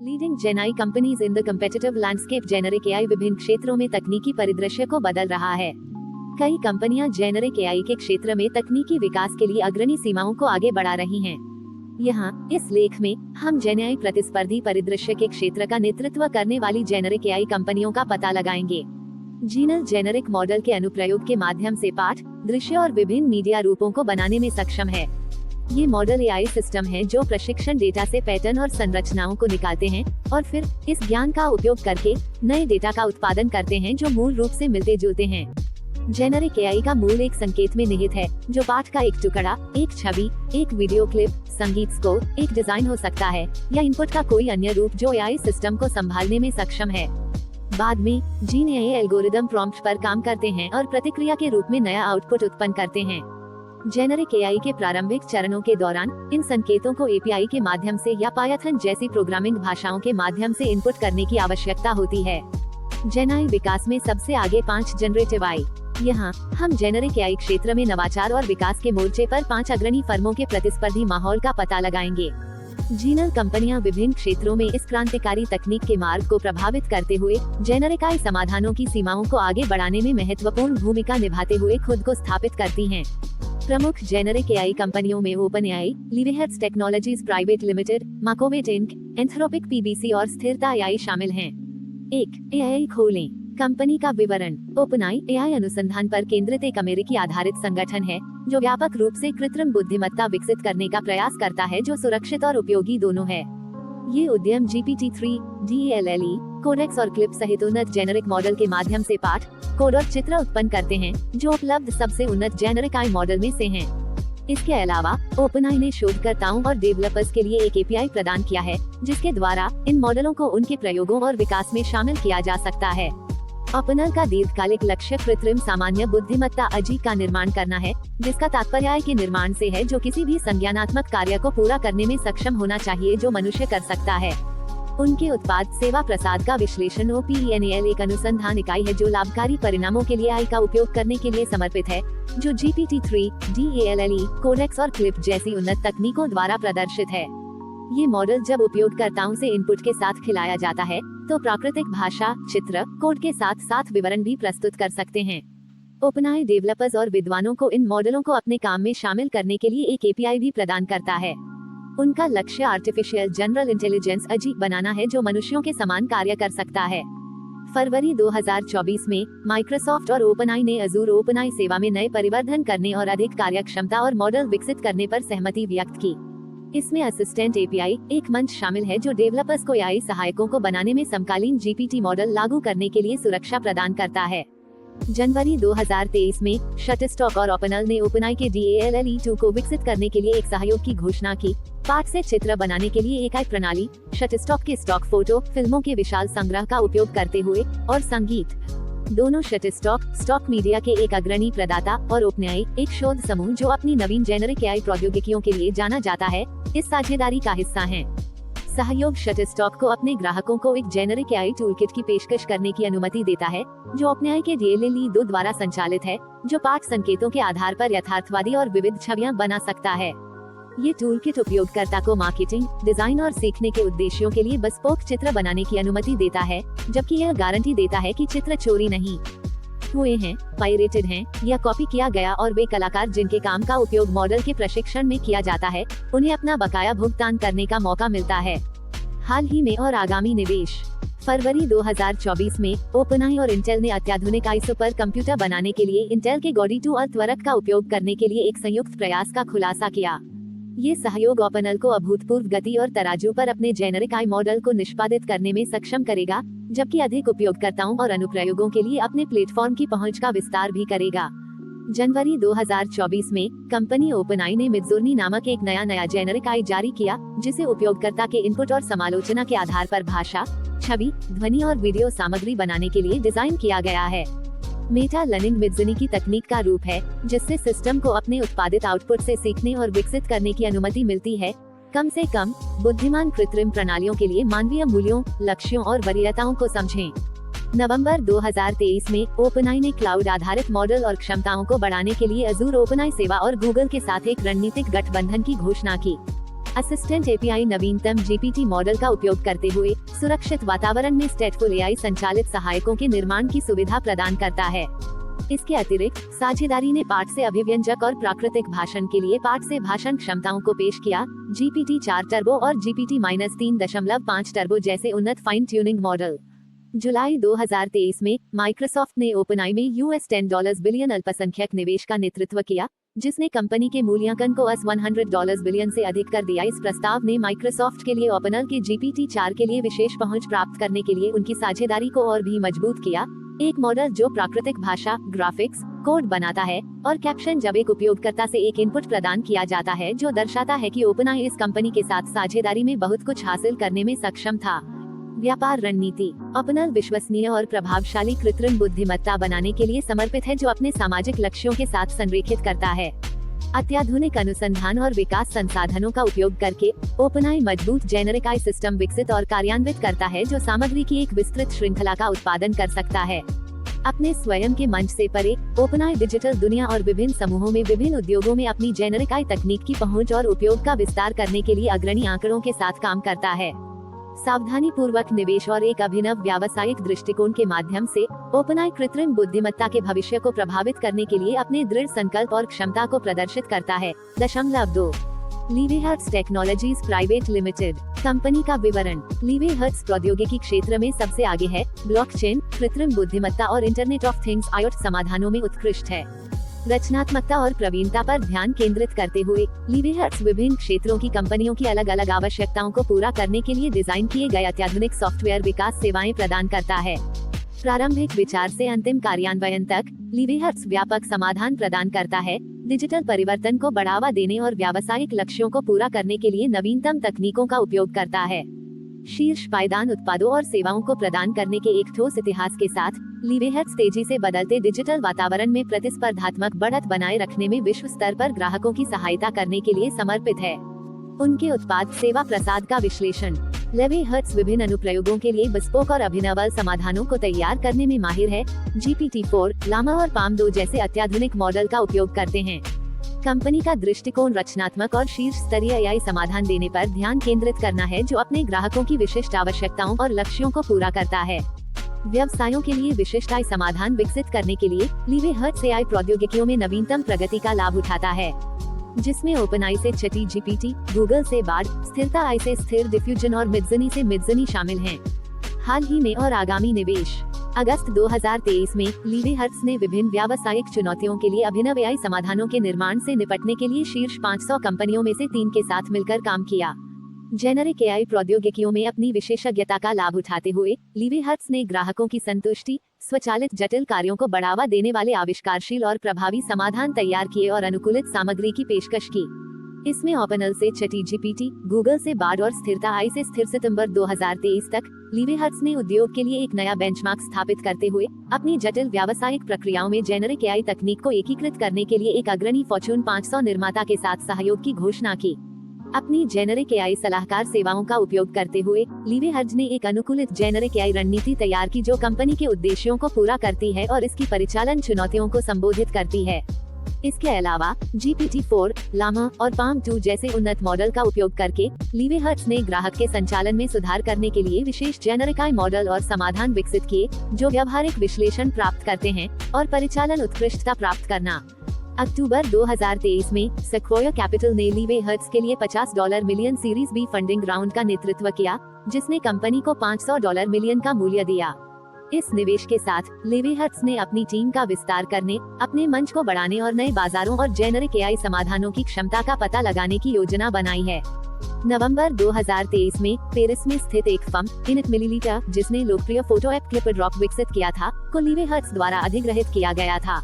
Leading Gen AI companies in the competitive landscape. Generic AI विभिन्न क्षेत्रों में तकनीकी परिदृश्य को बदल रहा है। कई कंपनियां जेनेरिक एआई के क्षेत्र में तकनीकी विकास के लिए अग्रणी सीमाओं को आगे बढ़ा रही हैं। यहाँ इस लेख में हम जेनआई प्रतिस्पर्धी परिदृश्य के क्षेत्र का नेतृत्व करने वाली जेनेरिक एआई कंपनियों का पता लगाएंगे। जीनल जेनेरिक मॉडल के अनुप्रयोग के माध्यम से पाठ, दृश्य और विभिन्न मीडिया रूपों को बनाने में सक्षम है। ये मॉडल एआई सिस्टम है जो प्रशिक्षण डेटा से पैटर्न और संरचनाओं को निकालते हैं और फिर इस ज्ञान का उपयोग करके नए डेटा का उत्पादन करते हैं जो मूल रूप से मिलते जुलते हैं। जेनेरिक एआई का मूल एक संकेत में निहित है, जो पाठ का एक टुकड़ा, एक छवि, एक वीडियो क्लिप, संगीत स्कोर, एक डिजाइन हो सकता है या इनपुट का कोई अन्य रूप जो एआई सिस्टम को संभालने में सक्षम है। बाद में जीन एआई एल्गोरिदम प्रॉम्प्ट पर काम करते हैं और प्रतिक्रिया के रूप में नया आउटपुट उत्पन्न करते हैं। जेनेरिक एआई के प्रारंभिक चरणों के दौरान इन संकेतों को एपीआई के माध्यम से या पायथन जैसी प्रोग्रामिंग भाषाओं के माध्यम से इनपुट करने की आवश्यकता होती है। जेनआई विकास में सबसे आगे 5 जनरेटिव आई। यहाँ हम जेनेरिक एआई क्षेत्र में नवाचार और विकास के मोर्चे पर 5 अग्रणी फर्मों के प्रतिस्पर्धी माहौल का पता लगाएंगे। जीनल कंपनियां विभिन्न क्षेत्रों में इस क्रांतिकारी तकनीक के मार्ग को प्रभावित करते हुए जेनेरिक एआई समाधानों की सीमाओं को आगे बढ़ाने में महत्वपूर्ण भूमिका निभाते हुए खुद को स्थापित करती हैं। प्रमुख जेनेरिक एआई कंपनियों में Open AI, Liveheads technologies private limited, माकोवेट इंक, एंथ्रोपिक पीबीसी और स्थिरता एआई शामिल हैं। 1. एआई खोलें। कंपनी का विवरण। ओपनआई एआई अनुसंधान पर केंद्रित एक अमेरिकी आधारित संगठन है जो व्यापक रूप से कृत्रिम बुद्धिमत्ता विकसित करने का प्रयास करता है जो सुरक्षित और उपयोगी दोनों है। ये उद्यम GPT-3, DALL-E, कोडेक्स और क्लिप सहित उन्नत जेनेरिक मॉडल के माध्यम से पाठ, कोड और चित्र उत्पन्न करते हैं जो उपलब्ध सबसे उन्नत जेनेरिक एआई मॉडल में से हैं। इसके अलावा ओपनआई ने शोधकर्ताओं और डेवलपर्स के लिए एक एपीआई प्रदान किया है जिसके द्वारा इन मॉडलों को उनके प्रयोगों और विकास में शामिल किया जा सकता है। ओपनआई का दीर्घकालिक लक्ष्य कृत्रिम सामान्य बुद्धिमत्ता अजी का निर्माण करना है, जिसका तात्पर्य एआई के निर्माण से है जो किसी भी संज्ञानात्मक कार्य को पूरा करने में सक्षम होना चाहिए जो मनुष्य कर सकता है। उनके उत्पाद सेवा प्रसाद का विश्लेषण OpenAI एक अनुसंधान इकाई है जो लाभकारी परिणामों के लिए एआई का उपयोग करने के लिए समर्पित है, जो GPT-3, DALL-E, कोडेक्स और क्लिप जैसी उन्नत तकनीकों द्वारा प्रदर्शित है। ये मॉडल जब उपयोगकर्ताओं से इनपुट के साथ खिलाया जाता है तो प्राकृतिक भाषा, चित्र, कोड के साथ साथ विवरण भी प्रस्तुत कर सकते हैं। ओपनआई डेवलपर्स और विद्वानों को इन मॉडलों को अपने काम में शामिल करने के लिए एक एपीआई भी प्रदान करता है। उनका लक्ष्य आर्टिफिशियल जनरल इंटेलिजेंस अजी बनाना है जो मनुष्यों के समान कार्य कर सकता है। फरवरी 2024 में माइक्रोसॉफ्ट और ओपनआई ने अजूर ओपनआई सेवा में नए परिवर्धन करने और अधिक कार्यक्षमता और मॉडल विकसित करने पर सहमति व्यक्त की। इसमें असिस्टेंट एपीआई, एक मंच शामिल है जो डेवलपर्स को एआई सहायकों को बनाने में समकालीन जीपीटी मॉडल लागू करने के लिए सुरक्षा प्रदान करता है। जनवरी 2023 में शटरस्टॉक और ओपनआई ने ओपनआई के DALL-E 2 को विकसित करने के लिए एक सहयोग की घोषणा की। पाठ से चित्र बनाने के लिए एक आई प्रणाली, शटरस्टॉक के स्टॉक फोटो, फिल्मों के विशाल संग्रह का उपयोग करते हुए और संगीत, दोनों शटरस्टॉक, स्टॉक मीडिया के एक अग्रणी प्रदाता और ओपनआई, एक शोध समूह जो अपनी नवीन जेनेरिक एआई प्रौद्योगिकियों के लिए जाना जाता है, इस साझेदारी का हिस्सा हैं। सहयोग शटरस्टॉक को अपने ग्राहकों को एक जेनेरिक एआई टूलकिट की पेशकश करने की अनुमति देता है जो ओपनआई के DALL-E 2 द्वारा संचालित है, जो पाठ संकेतों के आधार पर यथार्थवादी और विविध छवियां बना सकता है। ये टूलकिट उपयोगकर्ता को मार्केटिंग, डिजाइन और सीखने के उद्देश्यों के लिए bespoke चित्र बनाने की अनुमति देता है, जबकि यह गारंटी देता है कि चित्र चोरी नहीं हुए हैं, पायरेटेड हैं या कॉपी किया गया और वे कलाकार जिनके काम का उपयोग मॉडल के प्रशिक्षण में किया जाता है उन्हें अपना बकाया भुगतान करने का मौका मिलता है। हाल ही में और आगामी निवेश। फरवरी 2024 में ओपनआई और इंटेल ने अत्याधुनिक आई सुपर कंप्यूटर बनाने के लिए इंटेल के गॉडी 2 त्वरक का उपयोग करने के लिए एक संयुक्त प्रयास का खुलासा किया। ये सहयोग ओपनआई को अभूतपूर्व गति और तराजू पर अपने जेनेरिक एआई मॉडल को निष्पादित करने में सक्षम करेगा, जबकि अधिक उपयोगकर्ताओं और अनुप्रयोगों के लिए अपने प्लेटफॉर्म की पहुंच का विस्तार भी करेगा। जनवरी 2024 में कंपनी ओपनआई ने मिडजोर्नी नामक एक नया जेनेरिक एआई जारी किया, जिसे उपयोगकर्ता के इनपुट और समालोचना के आधार पर भाषा, छवि, ध्वनि और वीडियो सामग्री बनाने के लिए डिजाइन किया गया है। मेटा लर्निंग मिडजर्नी की तकनीक का रूप है जिससे सिस्टम को अपने उत्पादित आउटपुट से सीखने और विकसित करने की अनुमति मिलती है, कम से कम बुद्धिमान कृत्रिम प्रणालियों के लिए मानवीय मूल्यों, लक्ष्यों और वरीयताओं को समझें। नवंबर 2023 में ओपनआई ने क्लाउड आधारित मॉडल और क्षमताओं को बढ़ाने के लिए अजूर ओपनआई सेवा और गूगल के साथ एक रणनीतिक गठबंधन की घोषणा की। असिस्टेंट एपीआई नवीनतम जीपीटी मॉडल का उपयोग करते हुए सुरक्षित वातावरण में स्टेटफुल एआई संचालित सहायकों के निर्माण की सुविधा प्रदान करता है। इसके अतिरिक्त साझेदारी ने पाठ से अभिव्यंजक और प्राकृतिक भाषण के लिए पाठ से भाषण क्षमताओं को पेश किया। GPT-4 टर्बो और GPT-3.5 टर्बो जैसे उन्नत फाइन ट्यूनिंग मॉडल। जुलाई 2023 में माइक्रोसॉफ्ट ने ओपनआई में $10 बिलियन अल्पसंख्यक निवेश का नेतृत्व किया, जिसने कंपनी के मूल्यांकन को $100 बिलियन से अधिक कर दिया। इस प्रस्ताव ने माइक्रोसॉफ्ट के लिए ओपनआई के GPT-4 के लिए विशेष पहुंच प्राप्त करने के लिए उनकी साझेदारी को और भी मजबूत किया। एक मॉडल जो प्राकृतिक भाषा, ग्राफिक्स, कोड बनाता है और कैप्शन जब एक उपयोगकर्ता से एक इनपुट प्रदान किया जाता है जो दर्शाता है कि ओपनआई इस कंपनी के साथ साझेदारी में बहुत कुछ हासिल करने में सक्षम था। व्यापार रणनीति। ओपनआई विश्वसनीय और प्रभावशाली कृत्रिम बुद्धिमत्ता बनाने के लिए समर्पित है जो अपने सामाजिक लक्ष्यों के साथ संरेखित करता है। अत्याधुनिक अनुसंधान और विकास संसाधनों का उपयोग करके ओपनआई मजबूत जेनेरिक एआई सिस्टम विकसित और कार्यान्वित करता है जो सामग्री की एक विस्तृत श्रृंखला का उत्पादन कर सकता है। अपने स्वयं के मंच से परे, ओपनआई डिजिटल दुनिया और विभिन्न समूहों में विभिन्न उद्योगों में अपनी जेनेरिक एआई तकनीक की पहुंच और उपयोग का विस्तार करने के लिए अग्रणी आंकड़ों के साथ काम करता है। सावधानी पूर्वक निवेश और एक अभिनव व्यावसायिक दृष्टिकोण के माध्यम से ओपनआई कृत्रिम बुद्धिमत्ता के भविष्य को प्रभावित करने के लिए अपने दृढ़ संकल्प और क्षमता को प्रदर्शित करता है। 2. लीवेहर्ट्ज टेक्नोलॉजीज प्राइवेट लिमिटेड कंपनी का विवरण। लीवेहर्ट्ज प्रौद्योगिकी क्षेत्र में सबसे आगे है, ब्लॉकचेन, कृत्रिम बुद्धिमत्ता और इंटरनेट ऑफ थिंग्स IoT समाधानों में उत्कृष्ट है। रचनात्मकता और प्रवीणता पर ध्यान केंद्रित करते हुए लीवेहर्ट्ज विभिन्न क्षेत्रों की कंपनियों की अलग अलग आवश्यकताओं को पूरा करने के लिए डिजाइन किए गए अत्याधुनिक सॉफ्टवेयर विकास सेवाएं प्रदान करता है। प्रारंभिक विचार से अंतिम कार्यान्वयन तक लीवेहर्ट्ज व्यापक समाधान प्रदान करता है, डिजिटल परिवर्तन को बढ़ावा देने और व्यावसायिक लक्ष्यों को पूरा करने के लिए नवीनतम तकनीकों का उपयोग करता है। शीर्ष पायदान उत्पादों और सेवाओं को प्रदान करने के एक ठोस इतिहास के साथ लीवेहर्ट्ज तेजी से बदलते डिजिटल वातावरण में प्रतिस्पर्धात्मक बढ़त बनाए रखने में विश्व स्तर पर ग्राहकों की सहायता करने के लिए समर्पित है। उनके उत्पाद सेवा प्रसाद का विश्लेषण। लीवेहर्ट्ज विभिन्न अनुप्रयोगों के लिए bespoke और अभिनव समाधानों को तैयार करने में माहिर है। GPT-4, llama और PaLM 2 जैसे अत्याधुनिक मॉडल का उपयोग करते हैं। कंपनी का दृष्टिकोण रचनात्मक और शीर्ष स्तरीय एआई समाधान देने पर ध्यान केंद्रित करना है जो अपने ग्राहकों की विशिष्ट आवश्यकताओं और लक्ष्यों को पूरा करता है। व्यवसायों के लिए विशिष्ट एआई समाधान विकसित करने के लिए लीवेहर्ट्ज एआई प्रौद्योगिकियों में नवीनतम प्रगति का लाभ उठाता है, जिसमें ओपनआई से ChatGPT, गूगल से बार्ड, स्थिरता एआई से स्थिर डिफ्यूजन और मिडजर्नी से मिडजर्नी शामिल हैं। हाल ही में और आगामी निवेश। अगस्त 2023 में लीवेहर्ट्ज ने विभिन्न व्यावसायिक चुनौतियों के लिए अभिनव एआई समाधानों के निर्माण से निपटने के लिए शीर्ष 500 कंपनियों में से 3 के साथ मिलकर काम किया। जेनेरिक एआई प्रौद्योगिकियों में अपनी विशेषज्ञता का लाभ उठाते हुए लीवेहर्ट्ज ने ग्राहकों की संतुष्टि, स्वचालित जटिल कार्यों को बढ़ावा देने वाले आविष्कारशील और प्रभावी समाधान तैयार किए और अनुकूलित सामग्री की पेशकश की। इसमें ओपनआई से ChatGPT, गूगल से बार्ड और स्थिरता एआई से स्थिर सितंबर 2023 तक लीवेहर्ट्ज ने उद्योग के लिए एक नया बेंचमार्क स्थापित करते हुए अपनी जटिल व्यावसायिक प्रक्रियाओं में जेनेरिक एआई तकनीक को एकीकृत करने के लिए एक अग्रणी फॉर्च्यून 500 निर्माता के साथ सहयोग की घोषणा की। अपनी जेनेरिक एआई सलाहकार सेवाओं का उपयोग करते हुए लीवेहर्ट्ज ने एक अनुकूलित जेनेरिक एआई रणनीति तैयार की जो कंपनी के उद्देश्यों को पूरा करती है और इसकी परिचालन चुनौतियों को संबोधित करती है। इसके अलावा GPT-4, llama और PaLM 2 जैसे उन्नत मॉडल का उपयोग करके लीवेहर्ट्ज ने ग्राहक के संचालन में सुधार करने के लिए विशेष जेनेरिक एआई मॉडल और समाधान विकसित किए जो व्यावहारिक विश्लेषण प्राप्त करते हैं और परिचालन उत्कृष्टता प्राप्त करना। अक्टूबर 2023 में Sequoia कैपिटल ने लीवेहर्ट्ज के लिए $50 million series B funding round का नेतृत्व किया, जिसने कंपनी को $500 मिलियन का मूल्य दिया। इस निवेश के साथ लीवेहर्ट्ज ने अपनी टीम का विस्तार करने, अपने मंच को बढ़ाने और नए बाजारों और जेनेरिक एआई समाधानों की क्षमता का पता लगाने की योजना बनाई है। नवंबर 2023 में पेरिस में स्थित एक फर्म इनिट मिलीलीटर, जिसने लोकप्रिय फोटो ऐप क्लिपड्रॉप विकसित किया था, को लीवेहर्ट्ज द्वारा अधिग्रहित किया गया था।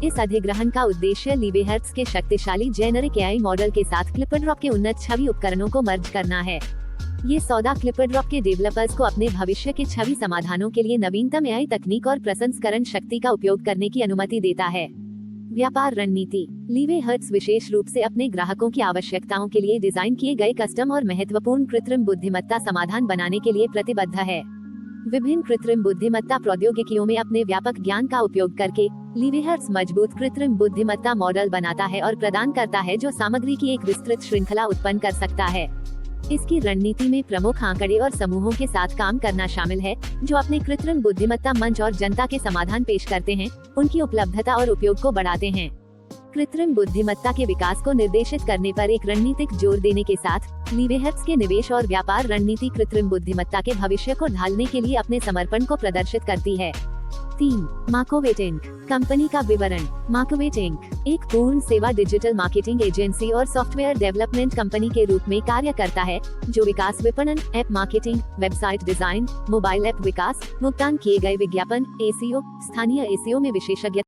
इस अधिग्रहण का उद्देश्य लीवेहर्ट्ज के शक्तिशाली जेनेरिक एआई मॉडल के साथ क्लिपड्रॉप के उन्नत छवि उपकरणों को मर्ज करना है। ये सौदा क्लिपड्रॉप के डेवलपर्स को अपने भविष्य के छवि समाधानों के लिए नवीनतम एआई तकनीक और प्रसंस्करण शक्ति का उपयोग करने की अनुमति देता है। व्यापार रणनीति। लीवेहर्ट्ज विशेष रूप से अपने ग्राहकों की आवश्यकताओं के लिए डिजाइन किए गए कस्टम और महत्वपूर्ण कृत्रिम बुद्धिमत्ता समाधान बनाने के लिए प्रतिबद्ध है। विभिन्न कृत्रिम बुद्धिमत्ता प्रौद्योगिकियों में अपने व्यापक ज्ञान का उपयोग करके लिवेहर्ट्ज मजबूत कृत्रिम बुद्धिमत्ता मॉडल बनाता है और प्रदान करता है जो सामग्री की एक विस्तृत श्रृंखला उत्पन्न कर सकता है। इसकी रणनीति में प्रमुख आंकड़े और समूहों के साथ काम करना शामिल है, जो अपने कृत्रिम बुद्धिमत्ता मंच और जनता के समाधान पेश करते हैं, उनकी उपलब्धता और उपयोग को बढ़ाते हैं। कृत्रिम बुद्धिमत्ता के विकास को निर्देशित करने पर एक रणनीतिक जोर देने के साथ लिवेहर्ट्ज के निवेश और व्यापार रणनीति कृत्रिम बुद्धिमत्ता के भविष्य को ढालने के लिए अपने समर्पण को प्रदर्शित करती है। 3. मार्कोवेट इंक। कंपनी का विवरण। मार्कोवेट इंक एक पूर्ण सेवा डिजिटल मार्केटिंग एजेंसी और सॉफ्टवेयर डेवलपमेंट कंपनी के रूप में कार्य करता है, जो विकास, विपणन, app marketing, website design, mobile app विकास, भुगतान किए गए विज्ञापन, एसईओ, स्थानीय एसईओ में विशेषज्ञ